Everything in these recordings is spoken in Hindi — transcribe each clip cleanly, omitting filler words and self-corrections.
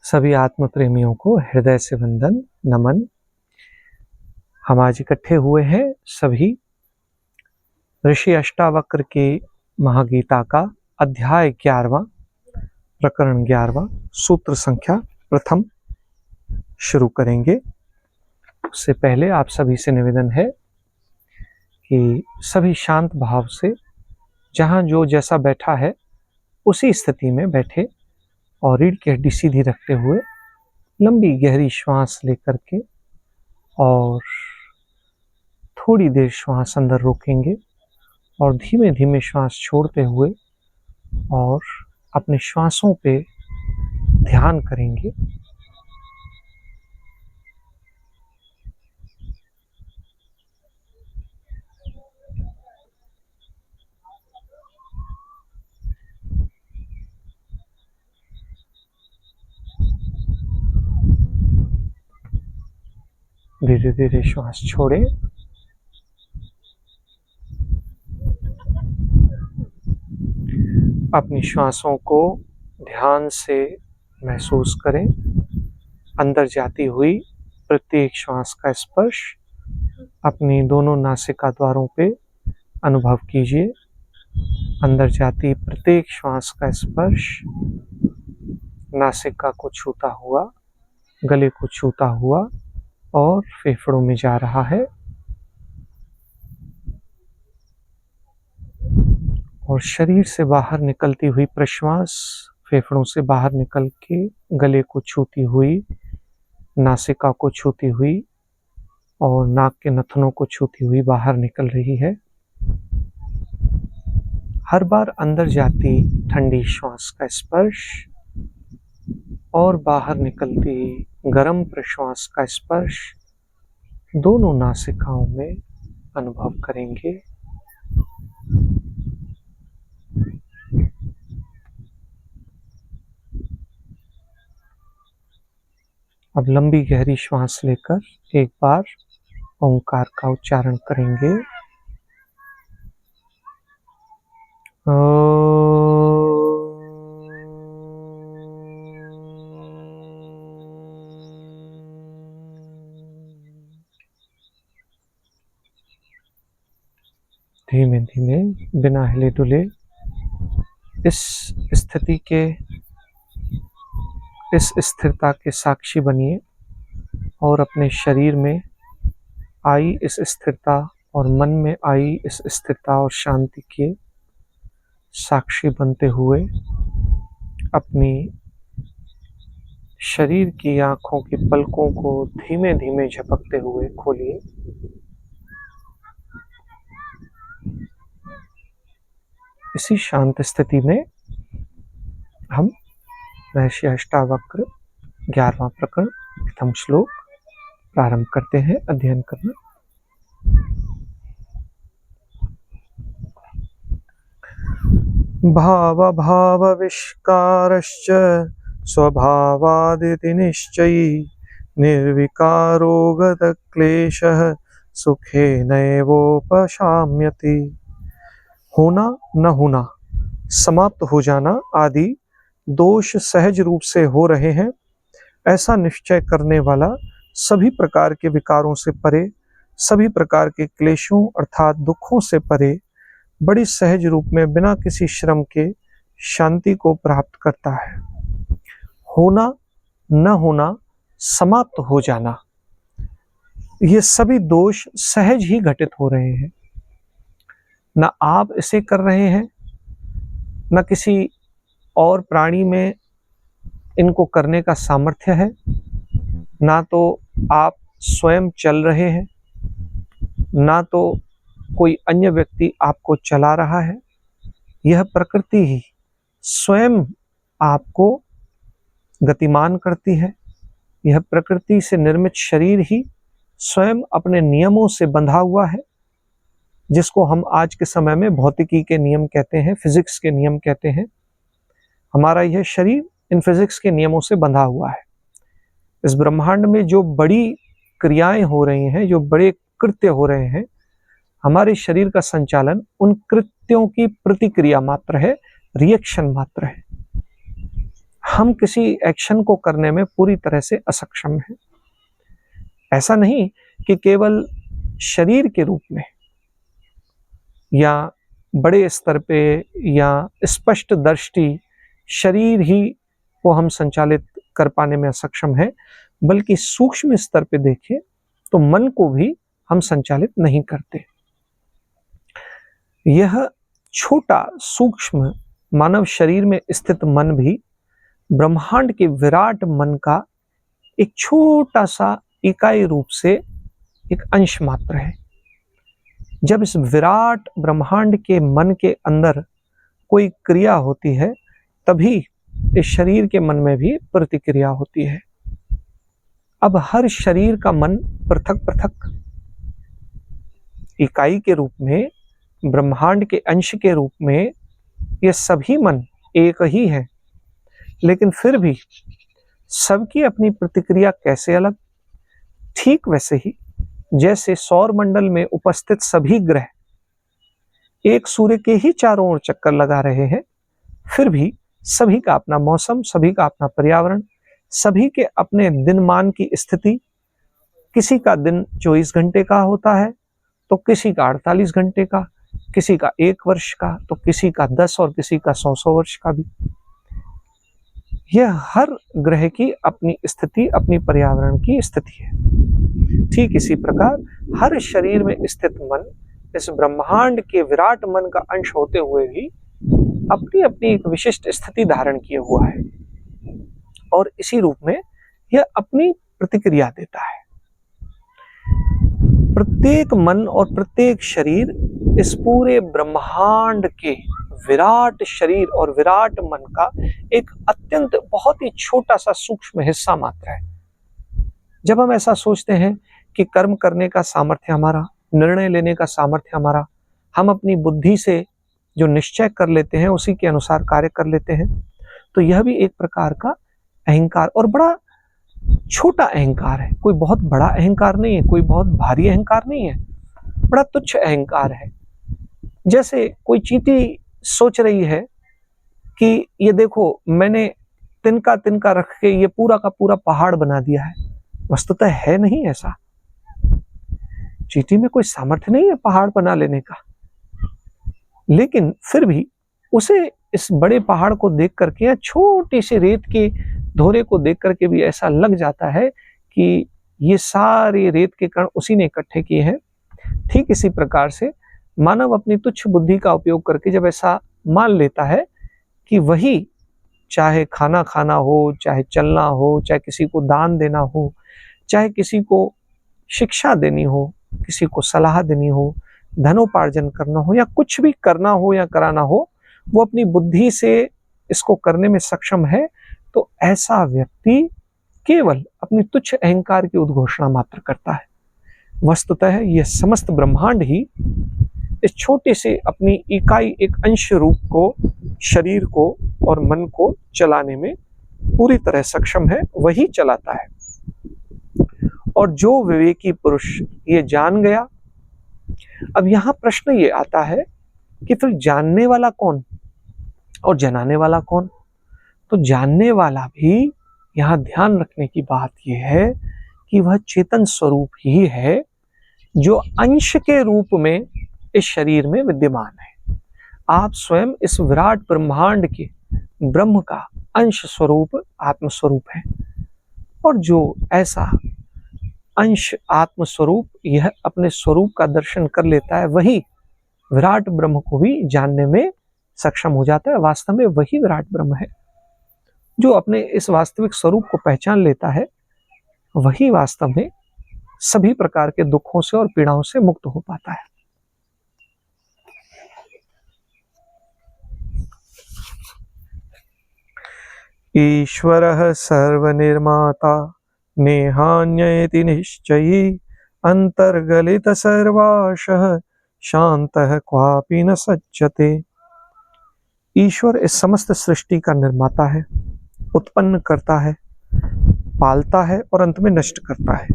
सभी आत्म प्रेमियों को हृदय से वंदन नमन। हम आज इकट्ठे हुए हैं सभी ऋषि अष्टावक्र की महागीता का अध्याय 11वां, प्रकरण 11वां, सूत्र संख्या प्रथम शुरू करेंगे। उससे पहले आप सभी से निवेदन है कि सभी शांत भाव से जहाँ जो जैसा बैठा है उसी स्थिति में बैठे और रीढ़ की हड्डी सीधी रखते हुए लंबी गहरी श्वास लेकर के और थोड़ी देर श्वास अंदर रोकेंगे और धीमे धीमे श्वास छोड़ते हुए और अपने श्वासों पे ध्यान करेंगे। धीरे धीरे श्वास छोड़ें। अपनी श्वासों को ध्यान से महसूस करें। अंदर जाती हुई प्रत्येक श्वास का स्पर्श अपनी दोनों नासिका द्वारों पे अनुभव कीजिए। अंदर जाती प्रत्येक श्वास का स्पर्श नासिका को छूता हुआ, गले को छूता हुआ और फेफड़ों में जा रहा है और शरीर से बाहर निकलती हुई प्रश्वास फेफड़ों से बाहर निकल के गले को छूती हुई, नासिका को छूती हुई और नाक के नथनों को छूती हुई बाहर निकल रही है। हर बार अंदर जाती ठंडी श्वास का स्पर्श और बाहर निकलती गर्म प्रश्वास का स्पर्श दोनों नासिकाओं में अनुभव करेंगे। अब लंबी गहरी श्वास लेकर एक बार ओंकार का उच्चारण करेंगे। धीमे धीमे बिना हिले डुले इस स्थिति के, इस स्थिरता के साक्षी बनिए और अपने शरीर में आई इस स्थिरता और मन में आई इस स्थिरता और शांति के साक्षी बनते हुए अपनी शरीर की आंखों की पलकों को धीमे धीमे झपकते हुए खोलिए। इसी शांत स्थिति में हम ऋषि अष्टावक्र 11वां प्रकरण प्रथम श्लोक प्रारंभ करते हैं अध्ययन करना। भाव भाव विष्कारश्च स्वभावादिति निश्चयी निर्विकारो गत क्लेशः सुखे नैवोपशाम्यति। होना न होना, समाप्त हो जाना आदि दोष सहज रूप से हो रहे हैं, ऐसा निश्चय करने वाला सभी प्रकार के विकारों से परे, सभी प्रकार के क्लेशों अर्थात दुखों से परे, बड़ी सहज रूप में बिना किसी श्रम के शांति को प्राप्त करता है। होना न होना, समाप्त हो जाना, ये सभी दोष सहज ही घटित हो रहे हैं। न आप इसे कर रहे हैं, न किसी और प्राणी में इनको करने का सामर्थ्य है, ना तो आप स्वयं चल रहे हैं, ना तो कोई अन्य व्यक्ति आपको चला रहा है। यह प्रकृति ही स्वयं आपको गतिमान करती है। यह प्रकृति से निर्मित शरीर ही स्वयं अपने नियमों से बंधा हुआ है, जिसको हम आज के समय में भौतिकी के नियम कहते हैं, फिजिक्स के नियम कहते हैं। हमारा यह शरीर इन फिजिक्स के नियमों से बंधा हुआ है। इस ब्रह्मांड में जो बड़ी क्रियाएं हो रही हैं, जो बड़े कृत्य हो रहे हैं, हमारे शरीर का संचालन उन कृत्यों की प्रतिक्रिया मात्र है, रिएक्शन मात्र है। हम किसी एक्शन को करने में पूरी तरह से असक्षम हैं। ऐसा नहीं कि केवल शरीर के रूप में या बड़े स्तर पे या स्पष्ट दृष्टि शरीर ही को हम संचालित कर पाने में असक्षम है, बल्कि सूक्ष्म स्तर पे देखें तो मन को भी हम संचालित नहीं करते। यह छोटा सूक्ष्म मानव शरीर में स्थित मन भी ब्रह्मांड के विराट मन का एक छोटा सा इकाई रूप से एक अंश मात्र है। जब इस विराट ब्रह्मांड के मन के अंदर कोई क्रिया होती है, तभी इस शरीर के मन में भी प्रतिक्रिया होती है। अब हर शरीर का मन पृथक पृथक इकाई के रूप में, ब्रह्मांड के अंश के रूप में, ये सभी मन एक ही है, लेकिन फिर भी सबकी अपनी प्रतिक्रिया कैसे अलग? ठीक वैसे ही जैसे सौर मंडल में उपस्थित सभी ग्रह एक सूर्य के ही चारों ओर चक्कर लगा रहे हैं, फिर भी सभी का अपना मौसम, सभी का अपना पर्यावरण, सभी के अपने दिनमान की स्थिति। किसी का दिन 24 घंटे का होता है तो किसी का 48 घंटे का, किसी का 1 वर्ष का, तो किसी का 10 और किसी का 100 वर्ष का भी। यह हर ग्रह की अपनी स्थिति, अपनी पर्यावरण की स्थिति है। ठीक इसी प्रकार हर शरीर में स्थित मन इस ब्रह्मांड के विराट मन का अंश होते हुए भी अपनी अपनी एक विशिष्ट स्थिति धारण किए हुआ है, और इसी रूप में यह अपनी प्रतिक्रिया देता है। प्रत्येक मन और प्रत्येक शरीर इस पूरे ब्रह्मांड के विराट शरीर और विराट मन का एक अत्यंत बहुत ही छोटा सा सूक्ष्म हिस्सा मात्र है। जब हम ऐसा सोचते हैं कि कर्म करने का सामर्थ्य हमारा, निर्णय लेने का सामर्थ्य हमारा, हम अपनी बुद्धि से जो निश्चय कर लेते हैं उसी के अनुसार कार्य कर लेते हैं, तो यह भी एक प्रकार का अहंकार, और बड़ा छोटा अहंकार है। कोई बहुत बड़ा अहंकार नहीं है, कोई बहुत भारी अहंकार नहीं है, बड़ा तुच्छ अहंकार है। जैसे कोई चींटी सोच रही है कि ये देखो मैंने तिनका तिनका रख के ये पूरा का पूरा पहाड़ बना दिया है। वस्तुतः है नहीं ऐसा। चींटी में कोई सामर्थ्य नहीं है पहाड़ बना लेने का, लेकिन फिर भी उसे इस बड़े पहाड़ को देख करके या छोटी सी रेत के धोरे को देख करके भी ऐसा लग जाता है कि ये सारे रेत के कण उसी ने इकट्ठे किए हैं। ठीक इसी प्रकार से मानव अपनी तुच्छ बुद्धि का उपयोग करके जब ऐसा मान लेता है कि वही, चाहे खाना खाना हो, चाहे चलना हो, चाहे किसी को दान देना हो, चाहे किसी को शिक्षा देनी हो, किसी को सलाह देनी हो, धनोपार्जन करना हो, या कुछ भी करना हो या कराना हो, वो अपनी बुद्धि से इसको करने में सक्षम है, तो ऐसा व्यक्ति केवल अपनी तुच्छ अहंकार की उद्घोषणा मात्र करता है। वस्तुतः यह समस्त ब्रह्मांड ही इस छोटे से अपनी इकाई एक अंश रूप को, शरीर को और मन को चलाने में पूरी तरह सक्षम है, वही चलाता है। और जो विवेकी पुरुष ये जान गया, अब यहां प्रश्न ये आता है कि फिर जानने वाला कौन और जनाने वाला कौन? तो जानने वाला भी यहां ध्यान रखने की बात यह है कि वह चेतन स्वरूप ही है, जो अंश के रूप में इस शरीर में विद्यमान है। आप स्वयं इस विराट ब्रह्मांड के ब्रह्म का अंश स्वरूप आत्म स्वरूप है, और जो ऐसा अंश आत्म स्वरूप यह अपने स्वरूप का दर्शन कर लेता है, वही विराट ब्रह्म को भी जानने में सक्षम हो जाता है। वास्तव में वही विराट ब्रह्म है। जो अपने इस वास्तविक स्वरूप को पहचान लेता है, वही वास्तव में सभी प्रकार के दुखों से और पीड़ाओं से मुक्त हो पाता है। ईश्वरः सर्वनिर्माता नेहान्येति निश्चयी अंतर्गलित सर्वाशः शांतः क्वापि न सज्जते। ईश्वर इस समस्त सृष्टि का निर्माता है, उत्पन्न करता है, पालता है और अंत में नष्ट करता है।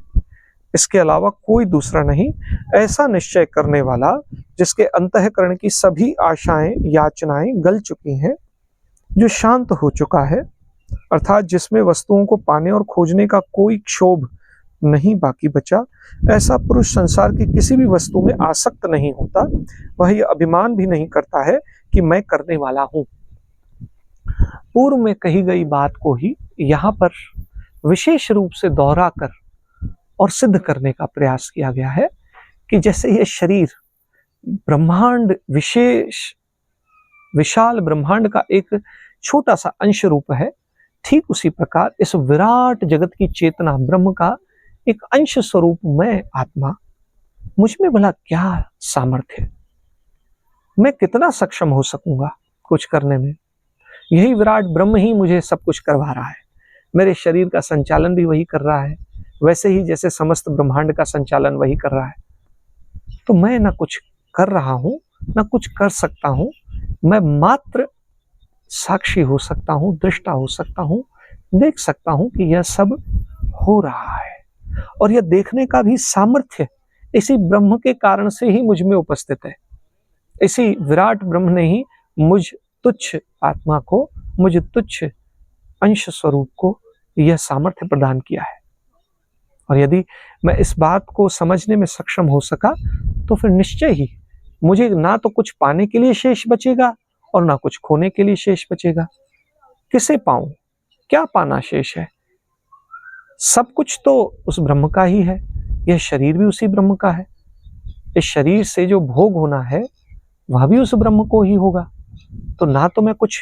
इसके अलावा कोई दूसरा नहीं, ऐसा निश्चय करने वाला जिसके अंतःकरण की सभी आशाएं, याचनाएं गल चुकी हैं, जो शांत हो चुका है, अर्थात जिसमें वस्तुओं को पाने और खोजने का कोई क्षोभ नहीं बाकी बचा, ऐसा पुरुष संसार की किसी भी वस्तु में आसक्त नहीं होता। वह यह अभिमान भी नहीं करता है कि मैं करने वाला हूं। पूर्व में कही गई बात को ही यहाँ पर विशेष रूप से दोहरा कर और सिद्ध करने का प्रयास किया गया है कि जैसे यह शरीर ब्रह्मांड, विशाल ब्रह्मांड का एक छोटा सा अंश रूप है, ठीक उसी प्रकार इस विराट जगत की चेतना ब्रह्म का एक अंश स्वरूप मैं आत्मा, मुझ में भला क्या सामर्थ्य है, मैं कितना सक्षम हो सकूंगा कुछ करने में। यही विराट ब्रह्म ही मुझे सब कुछ करवा रहा है, मेरे शरीर का संचालन भी वही कर रहा है, वैसे ही जैसे समस्त ब्रह्मांड का संचालन वही कर रहा है। तो मैं ना कुछ कर रहा हूं, ना कुछ कर सकता हूं, मैं मात्र साक्षी हो सकता हूं, दृष्टा हो सकता हूं, देख सकता हूं कि यह सब हो रहा है। और यह देखने का भी सामर्थ्य इसी ब्रह्म के कारण से ही मुझ में उपस्थित है। इसी विराट ब्रह्म ने ही मुझ तुच्छ आत्मा को, मुझ तुच्छ अंश स्वरूप को यह सामर्थ्य प्रदान किया है। और यदि मैं इस बात को समझने में सक्षम हो सका तो फिर निश्चय ही मुझे ना तो कुछ पाने के लिए शेष बचेगा और ना कुछ खोने के लिए शेष बचेगा। किसे पाऊं, क्या पाना शेष है? सब कुछ तो उस ब्रह्म का ही है, यह शरीर भी उसी ब्रह्म का है, इस शरीर से जो भोग होना है वह भी उस ब्रह्म को ही होगा। तो ना तो मैं कुछ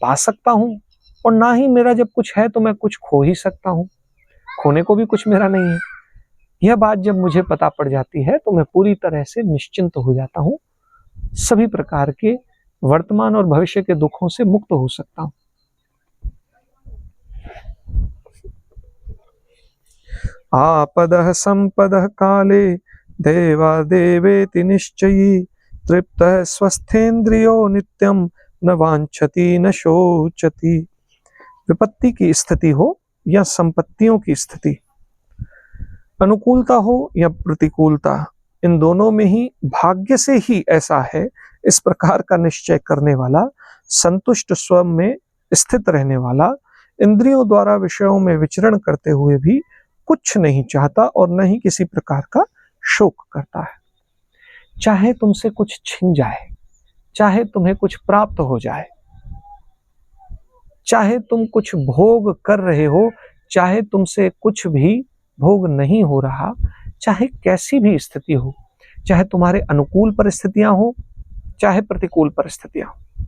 पा सकता हूं और ना ही मेरा जब कुछ है तो मैं कुछ खो ही सकता हूं, खोने को भी कुछ मेरा नहीं है। यह बात जब मुझे पता पड़ जाती है तो मैं पूरी तरह से निश्चिंत हो जाता हूं, सभी प्रकार के वर्तमान और भविष्य के दुखों से मुक्त हो सकता हूं। आपदः संपदः काले देवा देवेति निश्चयी, तृप्तः स्वस्थेन्द्रियो नित्यम न वांछति न शोचति। विपत्ति की स्थिति हो या संपत्तियों की स्थिति, अनुकूलता हो या प्रतिकूलता, इन दोनों में ही भाग्य से ही ऐसा है, इस प्रकार का निश्चय करने वाला, संतुष्ट स्वयं में स्थित रहने वाला, इंद्रियों द्वारा विषयों में विचरण करते हुए भी कुछ नहीं चाहता और न ही किसी प्रकार का शोक करता है। चाहे तुमसे कुछ छिन जाए, चाहे तुम्हें कुछ प्राप्त हो जाए, चाहे तुम कुछ भोग कर रहे हो, चाहे तुमसे कुछ भी भोग नहीं हो रहा, चाहे कैसी भी स्थिति हो, चाहे तुम्हारे अनुकूल परिस्थितियां हो, चाहे प्रतिकूल परिस्थितियां हो,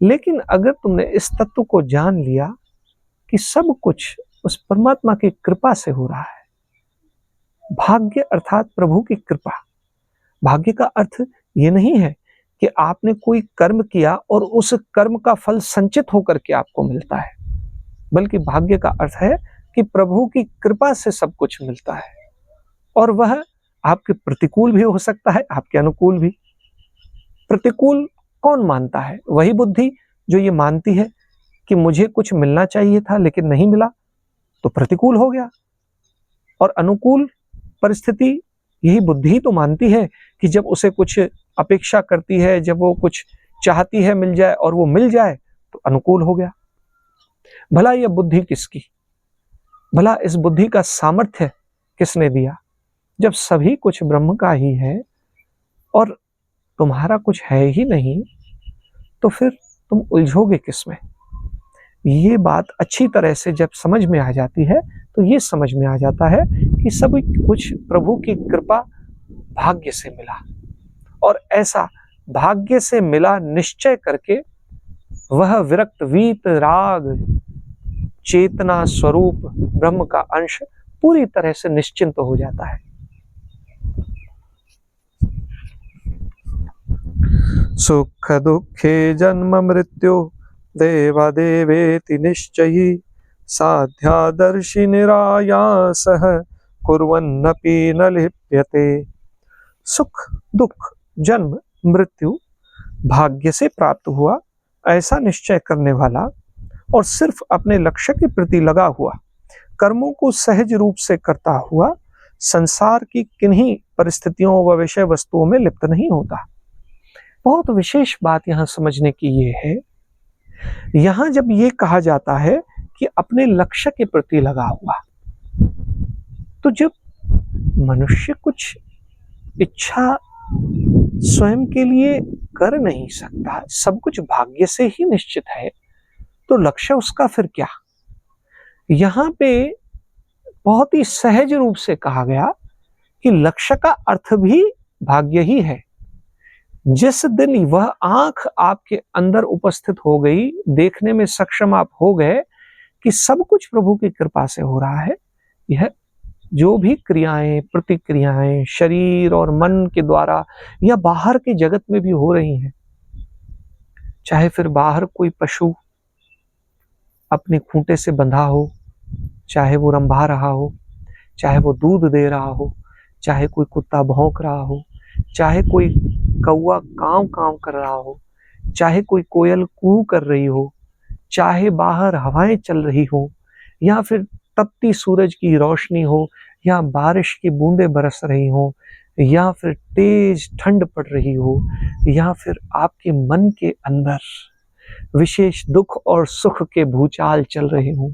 लेकिन अगर तुमने इस तत्व को जान लिया कि सब कुछ उस परमात्मा की कृपा से हो रहा है, भाग्य अर्थात प्रभु की कृपा। भाग्य का अर्थ ये नहीं है कि आपने कोई कर्म किया और उस कर्म का फल संचित होकर के आपको मिलता है, बल्कि भाग्य का अर्थ है कि प्रभु की कृपा से सब कुछ मिलता है, और वह आपके प्रतिकूल भी हो सकता है, आपके अनुकूल भी। प्रतिकूल कौन मानता है? वही बुद्धि जो ये मानती है कि मुझे कुछ मिलना चाहिए था लेकिन नहीं मिला, तो प्रतिकूल हो गया। और अनुकूल परिस्थिति यही बुद्धि तो मानती है कि जब उसे कुछ अपेक्षा करती है, जब वो कुछ चाहती है मिल जाए और वो मिल जाए तो अनुकूल हो गया। भला यह बुद्धि किसकी? भला इस बुद्धि का सामर्थ्य किसने दिया? जब सभी कुछ ब्रह्म का ही है और तुम्हारा कुछ है ही नहीं, तो फिर तुम उलझोगे किसमें? ये बात अच्छी तरह से जब समझ में आ जाती है तो ये समझ में आ जाता है कि सब कुछ प्रभु की कृपा भाग्य से मिला, और ऐसा भाग्य से मिला निश्चय करके वह विरक्त वीत राग चेतना स्वरूप ब्रह्म का अंश पूरी तरह से निश्चिंत हो जाता है। सुख दुखे जन्म मृत्यु देवा देवेति निश्चयी, साध्यादर्शि निरायासः कुर्वन्नपि न लिप्यते। सुख दुख जन्म मृत्यु भाग्य से प्राप्त हुआ ऐसा निश्चय करने वाला और सिर्फ अपने लक्ष्य के प्रति लगा हुआ, कर्मों को सहज रूप से करता हुआ, संसार की किन्हीं परिस्थितियों व विषय वस्तुओं में लिप्त नहीं होता। बहुत विशेष बात यहां समझने की ये है, यहां जब ये कहा जाता है कि अपने लक्ष्य के प्रति लगा हुआ। तो जब मनुष्य कुछ इच्छा स्वयं के लिए कर नहीं सकता, सब कुछ भाग्य से ही निश्चित है, तो लक्ष्य उसका फिर क्या? यहां पे बहुत ही सहज रूप से कहा गया कि लक्ष्य का अर्थ भी भाग्य ही है। जिस दिन वह आंख आपके अंदर उपस्थित हो गई, देखने में सक्षम आप हो गए कि सब कुछ प्रभु की कृपा से हो रहा है, यह जो भी क्रियाएं प्रतिक्रियाएं शरीर और मन के द्वारा या बाहर के जगत में भी हो रही हैं, चाहे फिर बाहर कोई पशु अपने खूंटे से बंधा हो, चाहे वो रंभा रहा हो, चाहे वो दूध दे रहा हो, चाहे कोई कुत्ता भौंक रहा हो, चाहे कोई कौवा कांव कांव कर रहा हो, चाहे कोई कोयल कू कर रही हो, चाहे बाहर हवाएं चल रही हो, या फिर तपती सूरज की रोशनी हो, या बारिश की बूंदें बरस रही हो, या फिर तेज ठंड पड़ रही हो, या फिर आपके मन के अंदर विशेष दुख और सुख के भूचाल चल रहे हो,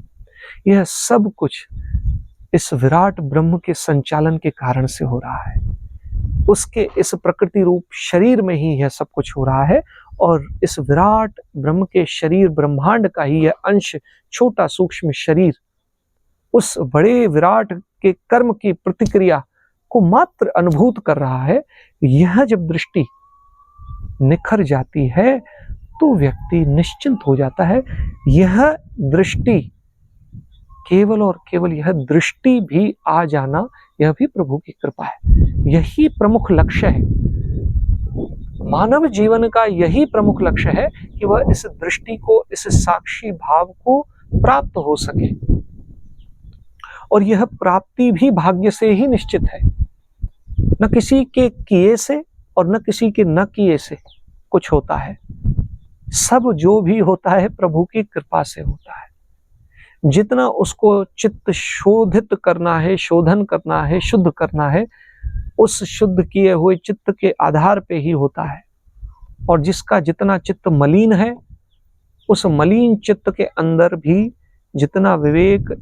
यह सब कुछ इस विराट ब्रह्म के संचालन के कारण से हो रहा है। उसके इस प्रकृति रूप शरीर में ही यह सब कुछ हो रहा है, और इस विराट ब्रह्म के शरीर ब्रह्मांड का ही यह अंश, छोटा सूक्ष्म शरीर, उस बड़े विराट के कर्म की प्रतिक्रिया को मात्र अनुभूत कर रहा है। यह जब दृष्टि निखर जाती है तो व्यक्ति निश्चिंत हो जाता है। यह दृष्टि, केवल और केवल यह दृष्टि भी आ जाना, यह भी प्रभु की कृपा है। यही प्रमुख लक्ष्य है मानव जीवन का, यही प्रमुख लक्ष्य है कि वह इस दृष्टि को, इस साक्षी भाव को प्राप्त हो सके। और यह प्राप्ति भी भाग्य से ही निश्चित है, न किसी के किए से और न किसी के न किए से कुछ होता है। सब जो भी होता है प्रभु की कृपा से होता है। जितना उसको चित्त शोधित करना है, शोधन करना है, शुद्ध करना है, उस शुद्ध किए हुए चित्त के आधार पे ही होता है। और जिसका जितना चित्त मलिन है, उस मलिन चित्त के अंदर भी जितना विवेक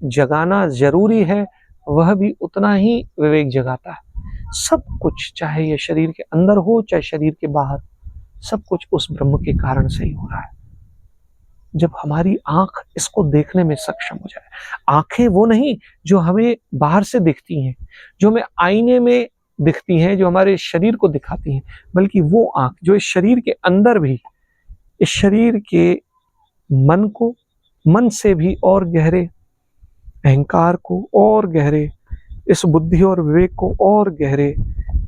जगाना जरूरी है, वह भी उतना ही विवेक जगाता है। सब कुछ, चाहे यह शरीर के अंदर हो चाहे शरीर के बाहर, सब कुछ उस ब्रह्म के कारण से ही हो रहा है। जब हमारी आंख इसको देखने में सक्षम हो जाए, आंखें वो नहीं जो हमें बाहर से दिखती हैं, जो हमें आईने में दिखती हैं, जो हमारे शरीर को दिखाती हैं, बल्कि वो आंख जो इस शरीर के अंदर भी, इस शरीर के मन को, मन से भी और गहरे अहंकार को और गहरे, इस बुद्धि और विवेक को और गहरे,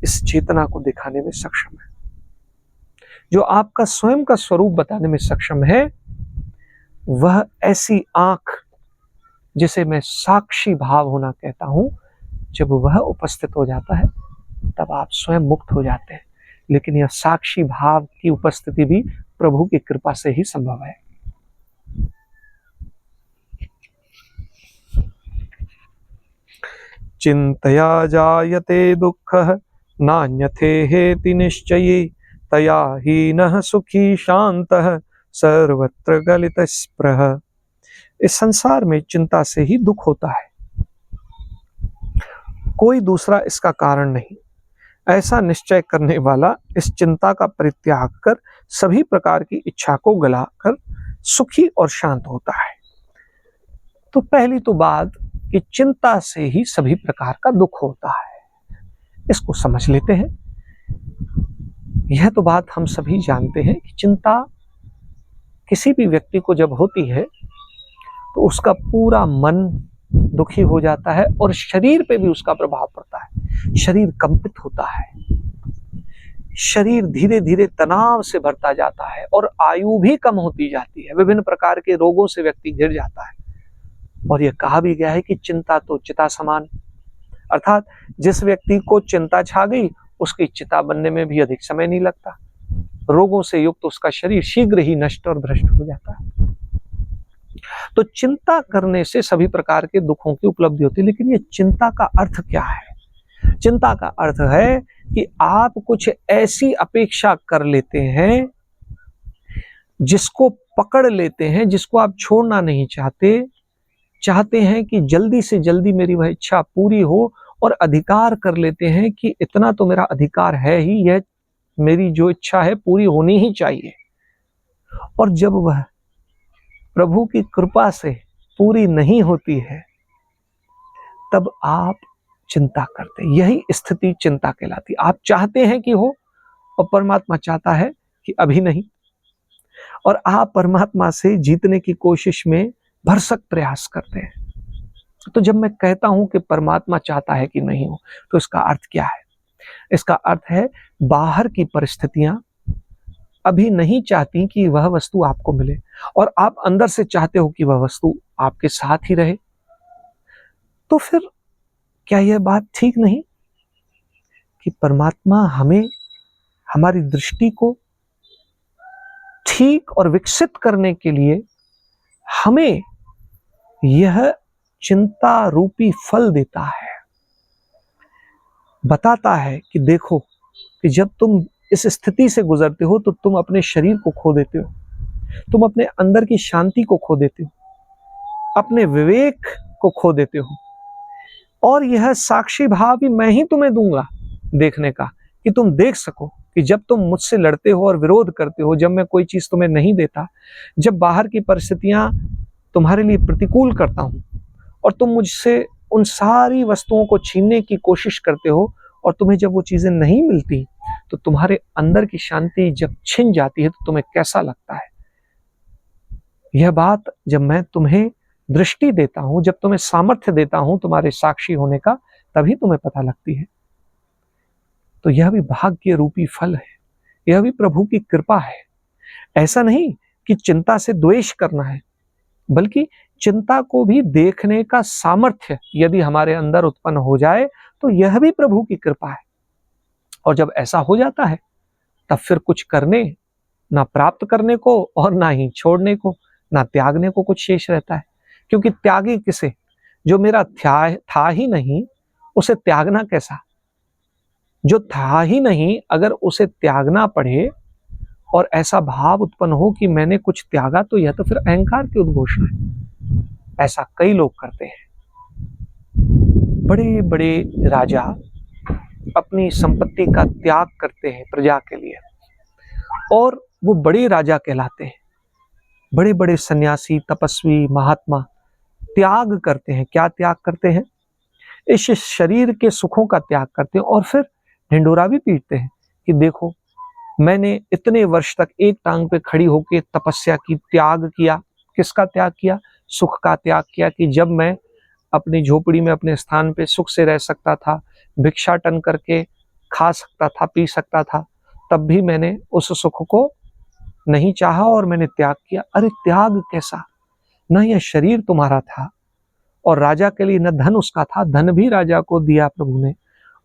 इस चेतना को दिखाने में सक्षम है। जो आपका स्वयं का स्वरूप बताने में सक्षम है, वह ऐसी आंख जिसे मैं साक्षी भाव होना कहता हूं, जब वह उपस्थित हो जाता है तब आप स्वयं मुक्त हो जाते हैं। लेकिन यह साक्षी भाव की उपस्थिति भी प्रभु की कृपा से ही संभव है। चिंतया जायते दुःखः नान्यथेहेति निश्चये, तया हीनः सुखी शांतः सर्वत्र गलितस्पृहः। इस संसार में चिंता से ही दुख होता है, कोई दूसरा इसका कारण नहीं। ऐसा निश्चय करने वाला इस चिंता का परित्याग कर सभी प्रकार की इच्छा को गलाकर सुखी और शांत होता है। तो पहली तो बात कि चिंता से ही सभी प्रकार का दुख होता है, इसको समझ लेते हैं। यह तो बात हम सभी जानते हैं कि चिंता किसी भी व्यक्ति को जब होती है तो उसका पूरा मन दुखी हो जाता है और शरीर पे भी उसका प्रभाव पड़ता है। शरीर कंपित होता है, शरीर धीरे धीरे तनाव से भरता जाता है और आयु भी कम होती जाती है। विभिन्न प्रकार के रोगों से व्यक्ति घिर जाता है। और यह कहा भी गया है कि चिंता तो चिता समान, अर्थात जिस व्यक्ति को चिंता छा गई उसकी चिता बनने में भी अधिक समय नहीं लगता। रोगों से युक्त उसका शरीर शीघ्र ही नष्ट और भ्रष्ट हो जाता है। तो चिंता करने से सभी प्रकार के दुखों की उपलब्धि होती है। लेकिन ये चिंता का अर्थ क्या है? चिंता का अर्थ है कि आप कुछ ऐसी अपेक्षा कर लेते हैं जिसको पकड़ लेते हैं, जिसको आप छोड़ना नहीं चाहते हैं कि जल्दी से जल्दी मेरी वह इच्छा पूरी हो, और अधिकार कर लेते हैं कि इतना तो मेरा अधिकार है ही, यह मेरी जो इच्छा है पूरी होनी ही चाहिए। और जब वह प्रभु की कृपा से पूरी नहीं होती है, तब आप चिंता करते। यही स्थिति चिंता कहलाती। आप चाहते हैं कि हो, और परमात्मा चाहता है कि अभी नहीं, और आप परमात्मा से जीतने की कोशिश में भरसक प्रयास करते हैं। तो जब मैं कहता हूं कि परमात्मा चाहता है कि नहीं हो, तो इसका अर्थ क्या है? इसका अर्थ है बाहर की परिस्थितियां अभी नहीं चाहती कि वह वस्तु आपको मिले, और आप अंदर से चाहते हो कि वह वस्तु आपके साथ ही रहे। तो फिर क्या यह बात ठीक नहीं कि परमात्मा हमें, हमारी दृष्टि को ठीक और विकसित करने के लिए हमें यह चिंता रूपी फल देता है, बताता है कि देखो कि जब तुम इस स्थिति से गुजरते हो तो तुम अपने शरीर को खो देते हो, तुम अपने अंदर की शांति को खो देते हो, अपने विवेक को खो देते हो, और यह साक्षी भाव भी मैं ही तुम्हें दूंगा देखने का, कि तुम देख सको कि जब तुम मुझसे लड़ते हो और विरोध करते हो, जब मैं कोई चीज तुम्हें नहीं देता, जब बाहर की परिस्थितियां तुम्हारे लिए प्रतिकूल करता हूं, और तुम मुझसे उन सारी वस्तुओं को छीनने की कोशिश करते हो, और तुम्हें जब वो चीजें नहीं मिलती, तो तुम्हारे अंदर की शांति जब छिन जाती है, तो तुम्हें कैसा लगता है? यह बात जब मैं तुम्हें दृष्टि देता हूं, जब तुम्हें सामर्थ्य देता हूं तुम्हारे साक्षी होने का, तभी तुम्हें पता लगती है। तो यह भी भाग्य रूपी फल है, यह भी प्रभु की कृपा है। ऐसा नहीं कि चिंता से द्वेष करना है, बल्कि चिंता को भी देखने का सामर्थ्य यदि हमारे अंदर उत्पन्न हो जाए, तो यह भी प्रभु की कृपा है। और जब ऐसा हो जाता है, तब फिर कुछ करने, ना प्राप्त करने को और ना ही छोड़ने को, ना त्यागने को कुछ शेष रहता है। क्योंकि त्यागे किसे? जो मेरा था ही नहीं, उसे त्यागना कैसा? जो था ही नहीं, अगर उसे त्यागना पड़े और ऐसा भाव उत्पन्न हो कि मैंने कुछ त्यागा, तो यह तो फिर अहंकार की उद्घोषणा है। ऐसा कई लोग करते हैं। बड़े बड़े राजा अपनी संपत्ति का त्याग करते हैं प्रजा के लिए, और वो बड़े राजा कहलाते हैं। बड़े बड़े सन्यासी, तपस्वी, महात्मा त्याग करते हैं। क्या त्याग करते हैं? इस शरीर के सुखों का त्याग करते हैं, और फिर ढिंडोरा भी पीटते हैं कि देखो, मैंने इतने वर्ष तक एक टांग पे खड़ी होकर तपस्या की, त्याग किया। किसका त्याग किया? सुख का त्याग किया। कि जब मैं अपनी झोपड़ी में अपने स्थान पे सुख से रह सकता था, भिक्षाटन करके खा सकता था, पी सकता था, तब भी मैंने उस सुख को नहीं चाहा और मैंने त्याग किया। अरे त्याग कैसा? न यह शरीर तुम्हारा था, और राजा के लिए न धन उसका था, धन भी राजा को दिया प्रभु ने,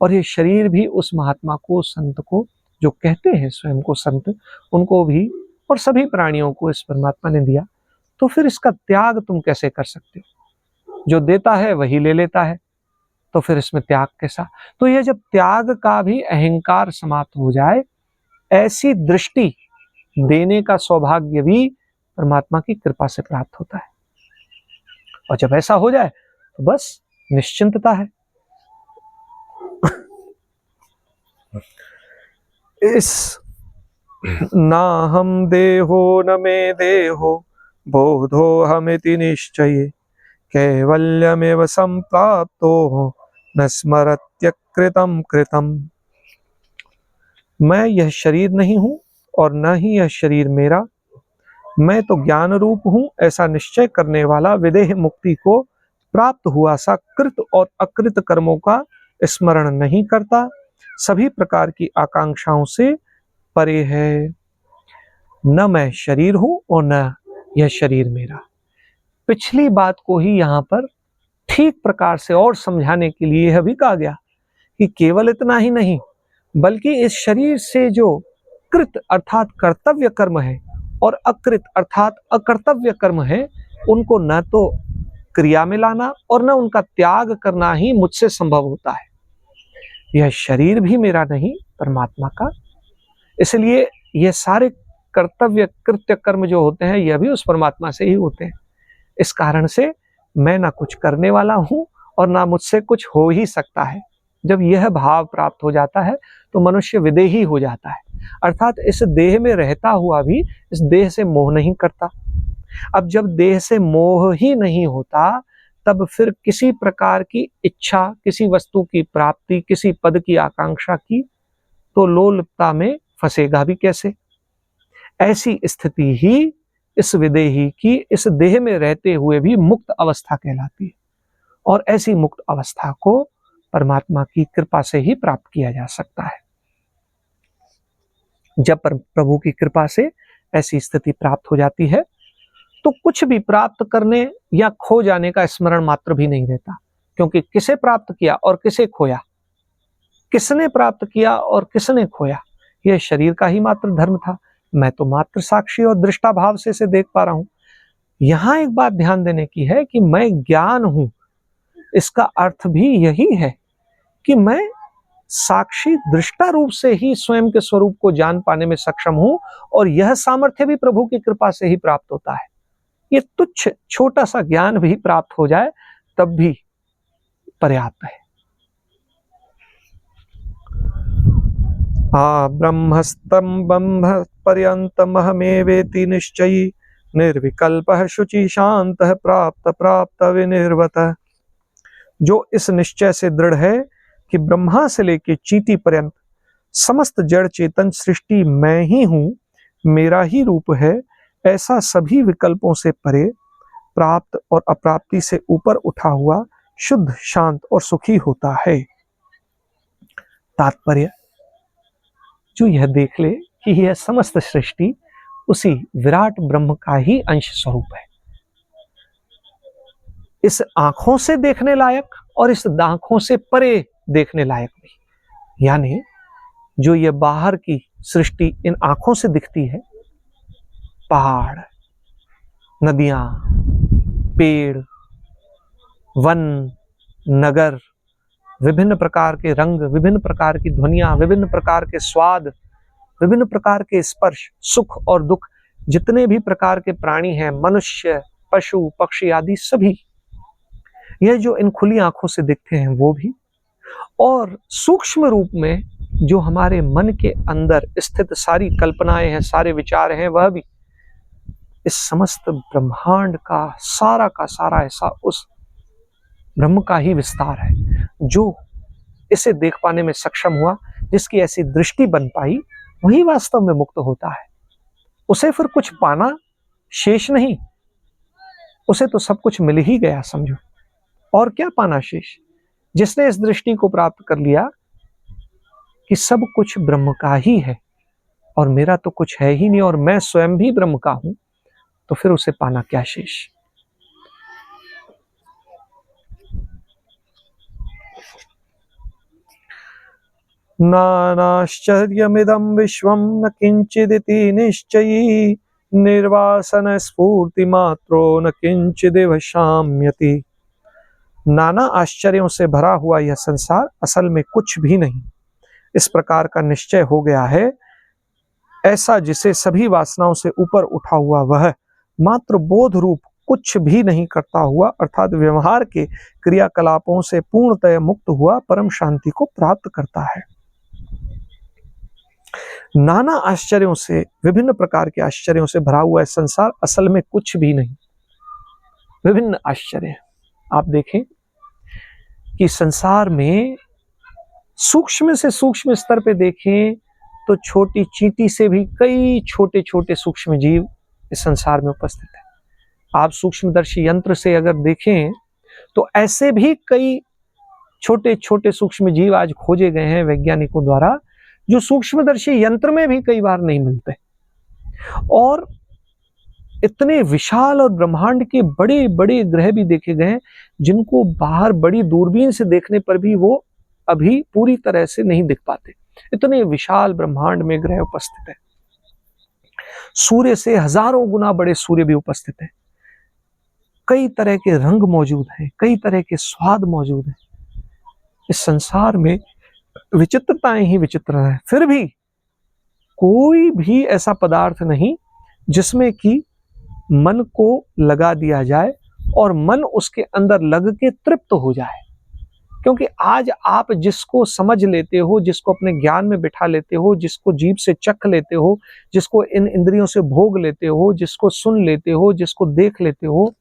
और ये शरीर भी उस महात्मा को, संत को, जो कहते हैं स्वयं को संत, उनको भी और सभी प्राणियों को इस परमात्मा ने दिया। तो फिर इसका त्याग तुम कैसे कर सकते हो? जो देता है वही ले लेता है, तो फिर इसमें त्याग कैसा? तो यह जब त्याग का भी अहंकार समाप्त हो जाए, ऐसी दृष्टि देने का सौभाग्य भी परमात्मा की कृपा से प्राप्त होता है। और जब ऐसा हो जाए तो बस निश्चिंतता है। इस ना हम देहो न मे देहो बोधो हमिति निश्चये कैवल्यमेव संप्राप्तो न स्मरत्य कृतम कृतम। मैं यह शरीर नहीं हूं और न ही यह शरीर मेरा, मैं तो ज्ञान रूप हूं, ऐसा निश्चय करने वाला विदेह मुक्ति को प्राप्त हुआ सा कृत और अकृत कर्मों का स्मरण नहीं करता, सभी प्रकार की आकांक्षाओं से परे है। न मैं शरीर हूं और न यह शरीर मेरा। पिछली बात को ही यहाँ पर ठीक प्रकार से और समझाने के लिए यह भी कहा गया कि केवल इतना ही नहीं, बल्कि इस शरीर से जो कृत अर्थात कर्तव्य कर्म है और अकृत अर्थात अकर्तव्य कर्म है, उनको न तो क्रिया में लाना और न उनका त्याग करना ही मुझसे संभव होता है। यह शरीर भी मेरा नहीं, परमात्मा का। इसलिए यह सारे कर्तव्य कृत्य कर्म जो होते हैं यह भी उस परमात्मा से ही होते हैं। इस कारण से मैं ना कुछ करने वाला हूं और ना मुझसे कुछ हो ही सकता है। जब यह भाव प्राप्त हो जाता है तो मनुष्य विदेही हो जाता है, अर्थात इस देह में रहता हुआ भी इस देह से मोह नहीं करता। अब जब देह से मोह ही नहीं होता तब फिर किसी प्रकार की इच्छा, किसी वस्तु की प्राप्ति, किसी पद की आकांक्षा की तो लोलुपता में फंसेगा भी कैसे। ऐसी स्थिति ही इस विदेही की इस देह में रहते हुए भी मुक्त अवस्था कहलाती है, और ऐसी मुक्त अवस्था को परमात्मा की कृपा से ही प्राप्त किया जा सकता है। जब प्रभु की कृपा से ऐसी स्थिति प्राप्त हो जाती है तो कुछ भी प्राप्त करने या खो जाने का स्मरण मात्र भी नहीं रहता, क्योंकि किसे प्राप्त किया और किसे खोया, किसने प्राप्त किया और किसने खोया, यह शरीर का ही मात्र धर्म था। मैं तो मात्र साक्षी और दृष्टा भाव से इसे देख पा रहा हूं। यहां एक बात ध्यान देने की है कि मैं ज्ञान हूं, इसका अर्थ भी यही है कि मैं साक्षी दृष्टा रूप से ही स्वयं के स्वरूप को जान पाने में सक्षम हूं, और यह सामर्थ्य भी प्रभु की कृपा से ही प्राप्त होता है। ये तुच्छ छोटा सा ज्ञान भी प्राप्त हो जाए तब भी पर्याप्त है। ब्रह्मस्तंभ पर्यंतमहमेवेति निश्चयी निर्विकल्पः शुचि शांतः प्राप्त प्राप्त विनिर्वतः। जो इस निश्चय से दृढ़ है कि ब्रह्मा से लेकर चींटी पर्यंत समस्त जड़ चेतन सृष्टि मैं ही हूं, मेरा ही रूप है, ऐसा सभी विकल्पों से परे, प्राप्त और अप्राप्ति से ऊपर उठा हुआ, शुद्ध, शांत और सुखी होता है। तात्पर्य, जो यह देख ले कि यह समस्त सृष्टि उसी विराट ब्रह्म का ही अंश स्वरूप है, इस आंखों से देखने लायक और इस आंखों से परे देखने लायक भी। यानी जो ये बाहर की सृष्टि इन आंखों से दिखती है, पहाड़, नदियां, पेड़, वन, नगर, विभिन्न प्रकार के रंग, विभिन्न प्रकार की ध्वनियां, विभिन्न प्रकार के स्वाद, विभिन्न प्रकार के स्पर्श, सुख और दुख, जितने भी प्रकार के प्राणी हैं, मनुष्य, पशु, पक्षी आदि सभी, यह जो इन खुली आंखों से दिखते हैं वो भी, और सूक्ष्म रूप में जो हमारे मन के अंदर स्थित सारी कल्पनाएं हैं, सारे विचार हैं, वह भी इस समस्त ब्रह्मांड का सारा ऐसा उस ब्रह्म का ही विस्तार है। जो इसे देख पाने में सक्षम हुआ, जिसकी ऐसी दृष्टि बन पाई, वही वास्तव में मुक्त होता है। उसे फिर कुछ पाना शेष नहीं, उसे तो सब कुछ मिल ही गया समझो, और क्या पाना शेष। जिसने इस दृष्टि को प्राप्त कर लिया कि सब कुछ ब्रह्म का ही है और मेरा तो कुछ है ही नहीं और मैं स्वयं भी ब्रह्म का हूं, तो फिर उसे पाना क्या शेष। नानाश्चर्यमिदं विश्वं न किंचिदिति निश्चयी निर्वासन स्फूर्ति मात्रो न किंचिदिव शाम्यति। नाना आश्चर्यों से भरा हुआ यह संसार असल में कुछ भी नहीं, इस प्रकार का निश्चय हो गया है। ऐसा जिसे सभी वासनाओं से ऊपर उठा हुआ वह मात्र बोध रूप कुछ भी नहीं करता हुआ, अर्थात व्यवहार के क्रियाकलापों से पूर्णतः मुक्त हुआ परम शांति को प्राप्त करता है। नाना आश्चर्यों से, विभिन्न प्रकार के आश्चर्यों से भरा हुआ संसार असल में कुछ भी नहीं। विभिन्न आश्चर्य आप देखें कि संसार में सूक्ष्म से सूक्ष्म स्तर पे देखें तो छोटी चींटी से भी कई छोटे छोटे सूक्ष्म जीव इस संसार में उपस्थित है। आप सूक्ष्मदर्शी यंत्र से अगर देखें तो ऐसे भी कई छोटे छोटे सूक्ष्म जीव आज खोजे गए हैं वैज्ञानिकों द्वारा, जो सूक्ष्मदर्शी यंत्र में भी कई बार नहीं मिलते। और इतने विशाल और ब्रह्मांड के बड़े बड़े ग्रह भी देखे गए हैं, जिनको बाहर बड़ी दूरबीन से देखने पर भी वो अभी पूरी तरह से नहीं दिख पाते। इतने विशाल ब्रह्मांड में ग्रह उपस्थित है। सूर्य से हजारों गुना बड़े सूर्य भी उपस्थित है। कई तरह के रंग मौजूद हैं, कई तरह के स्वाद मौजूद हैं। इस संसार में विचित्रताएं ही विचित्र हैं, फिर भी कोई भी ऐसा पदार्थ नहीं जिसमें कि मन को लगा दिया जाए और मन उसके अंदर लग के तृप्त हो जाए। क्योंकि आज आप जिसको समझ लेते हो, जिसको अपने ज्ञान में बिठा लेते हो, जिसको जीभ से चख लेते हो, जिसको इन इंद्रियों से भोग लेते हो, जिसको सुन लेते हो, जिसको देख लेते हो,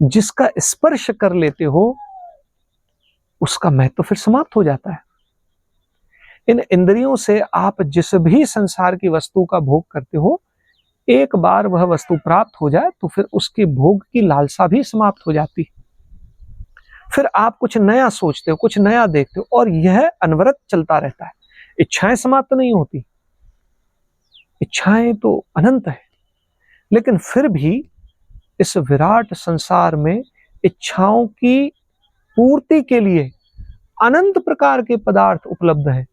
जिसका स्पर्श कर लेते हो, उसका महत्व फिर समाप्त हो जाता है। इन इंद्रियों से आप जिस भी संसार की वस्तु का भोग करते हो, एक बार वह वस्तु प्राप्त हो जाए तो फिर उसके भोग की लालसा भी समाप्त हो जाती। फिर आप कुछ नया सोचते हो, कुछ नया देखते हो, और यह अनवरत चलता रहता है। इच्छाएं समाप्त नहीं होती, इच्छाएं तो अनंत है, लेकिन फिर भी इस विराट संसार में इच्छाओं की पूर्ति के लिए अनंत प्रकार के पदार्थ उपलब्ध हैं।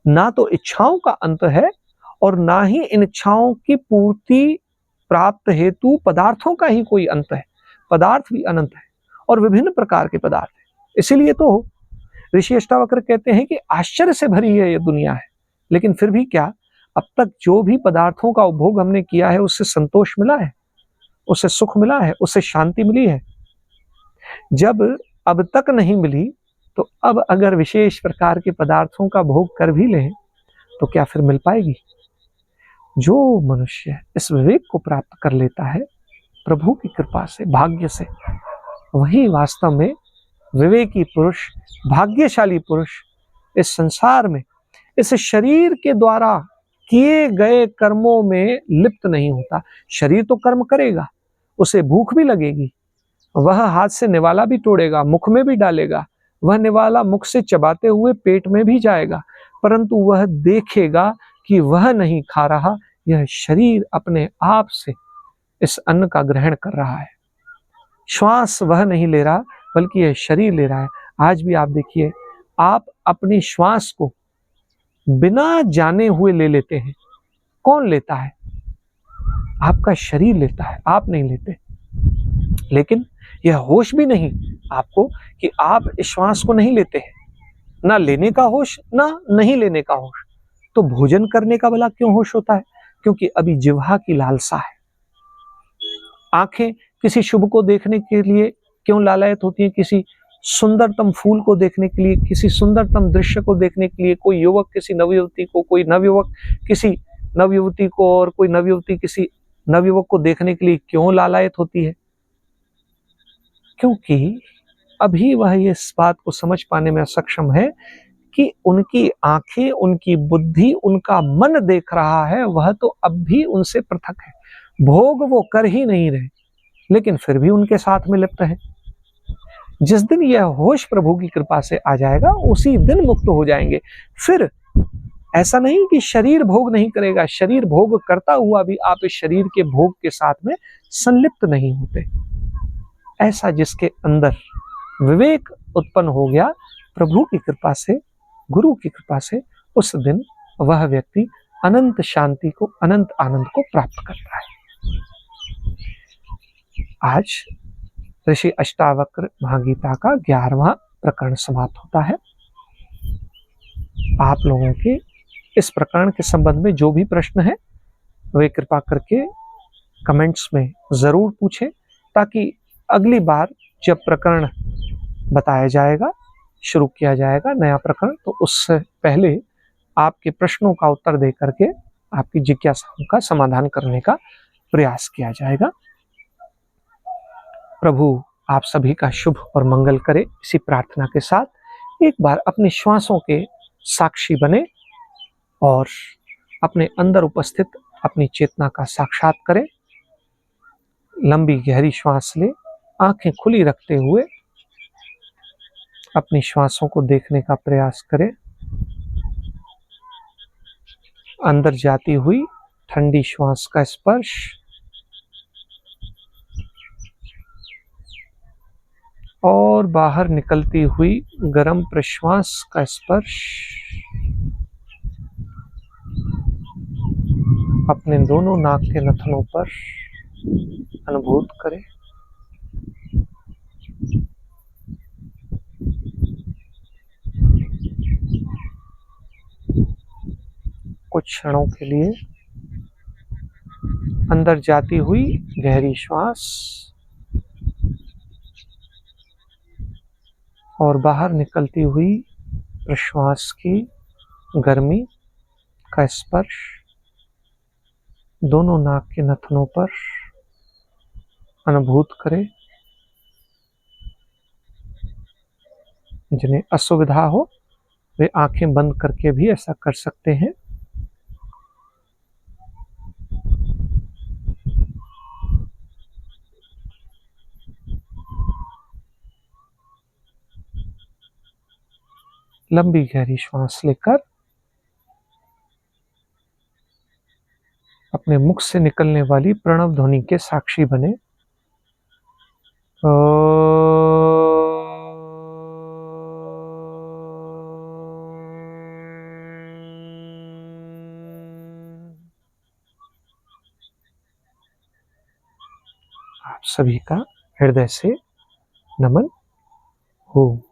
ना तो इच्छाओं का अंत है और ना ही इन इच्छाओं की पूर्ति प्राप्त हेतु पदार्थों का ही कोई अंत है। पदार्थ भी अनंत है और विभिन्न प्रकार के पदार्थ है। इसीलिए तो ऋषि अष्टावक्र कहते हैं कि आश्चर्य से भरी है ये दुनिया है, लेकिन फिर भी क्या, अब तक जो भी पदार्थों का उपभोग हमने किया है उससे संतोष मिला है, उससे सुख मिला है, उससे शांति मिली है? जब अब तक नहीं मिली तो अब अगर विशेष प्रकार के पदार्थों का भोग कर भी लें तो क्या फिर मिल पाएगी? जो मनुष्य इस विवेक को प्राप्त कर लेता है प्रभु की कृपा से, भाग्य से, वही वास्तव में विवेकी पुरुष, भाग्यशाली पुरुष इस संसार में इस शरीर के द्वारा किए गए कर्मों में लिप्त नहीं होता। शरीर तो कर्म करेगा, उसे भूख भी लगेगी, वह हाथ से निवाला भी तोड़ेगा, मुख में भी डालेगा, वह निवाला मुख से चबाते हुए पेट में भी जाएगा, परंतु वह देखेगा कि वह नहीं खा रहा, यह शरीर अपने आप से इस अन्न का ग्रहण कर रहा है। श्वास वह नहीं ले रहा बल्कि यह शरीर ले रहा है। आज भी आप देखिए, आप अपनी श्वास को बिना जाने हुए ले लेते हैं। कौन लेता है? आपका शरीर लेता है, आप नहीं लेते। लेकिन यह होश भी नहीं आपको कि आप इस श्वास को नहीं लेते हैं, ना लेने का होश, ना नहीं लेने का होश। तो भोजन करने का भला क्यों होश होता है? क्योंकि अभी जिह्वा की लालसा है। आंखें किसी शुभ को देखने के लिए क्यों लालायत होती हैं? किसी सुंदरतम फूल को देखने के लिए, किसी सुंदरतम दृश्य को देखने के लिए। कोई युवक किसी नवयुवती को, कोई नवयुवक किसी नवयुवती को, और कोई नवयुवती किसी नवयुवक को देखने के लिए क्यों लालायत होती है? क्योंकि अभी वह इस बात को समझ पाने में असक्षम है कि उनकी आंखें, उनकी बुद्धि, उनका मन देख रहा है, वह तो अब भी उनसे पृथक है। भोग वो कर ही नहीं रहे, लेकिन फिर भी उनके साथ में लिप्त है। जिस दिन यह होश प्रभु की कृपा से आ जाएगा, उसी दिन मुक्त हो जाएंगे। फिर ऐसा नहीं कि शरीर भोग नहीं करेगा, शरीर भोग करता हुआ भी आप इस शरीर के भोग के साथ में संलिप्त नहीं होते। ऐसा जिसके अंदर विवेक उत्पन्न हो गया प्रभु की कृपा से, गुरु की कृपा से, उस दिन वह व्यक्ति अनंत शांति को, अनंत आनंद को प्राप्त करता है। आज ऋषि अष्टावक्र महागीता का 11वां प्रकरण समाप्त होता है। आप लोगों के इस प्रकरण के संबंध में जो भी प्रश्न है वे कृपा करके कमेंट्स में जरूर पूछें, ताकि अगली बार जब प्रकरण बताया जाएगा, शुरू किया जाएगा नया प्रकरण, तो उससे पहले आपके प्रश्नों का उत्तर दे करके आपकी जिज्ञासाओं का समाधान करने का प्रयास किया जाएगा। प्रभु आप सभी का शुभ और मंगल करे। इसी प्रार्थना के साथ एक बार अपनी श्वासों के साक्षी बने और अपने अंदर उपस्थित अपनी चेतना का साक्षात करें। लंबी गहरी श्वास ले, आंखें खुली रखते हुए अपनी श्वासों को देखने का प्रयास करें। अंदर जाती हुई ठंडी श्वास का स्पर्श और बाहर निकलती हुई गर्म प्रश्वास का स्पर्श अपने दोनों नाक के नथनों पर अनुभूत करें। कुछ कुछ क्षणों के लिए अंदर जाती हुई गहरी श्वास और बाहर निकलती हुई प्रश्वास की गर्मी का स्पर्श दोनों नाक के नथनों पर अनुभूत करें। जिन्हें असुविधा हो वे आंखें बंद करके भी ऐसा कर सकते हैं। लंबी गहरी श्वास लेकर अपने मुख से निकलने वाली प्रणव ध्वनि के साक्षी बने। आप सभी का हृदय से नमन हो।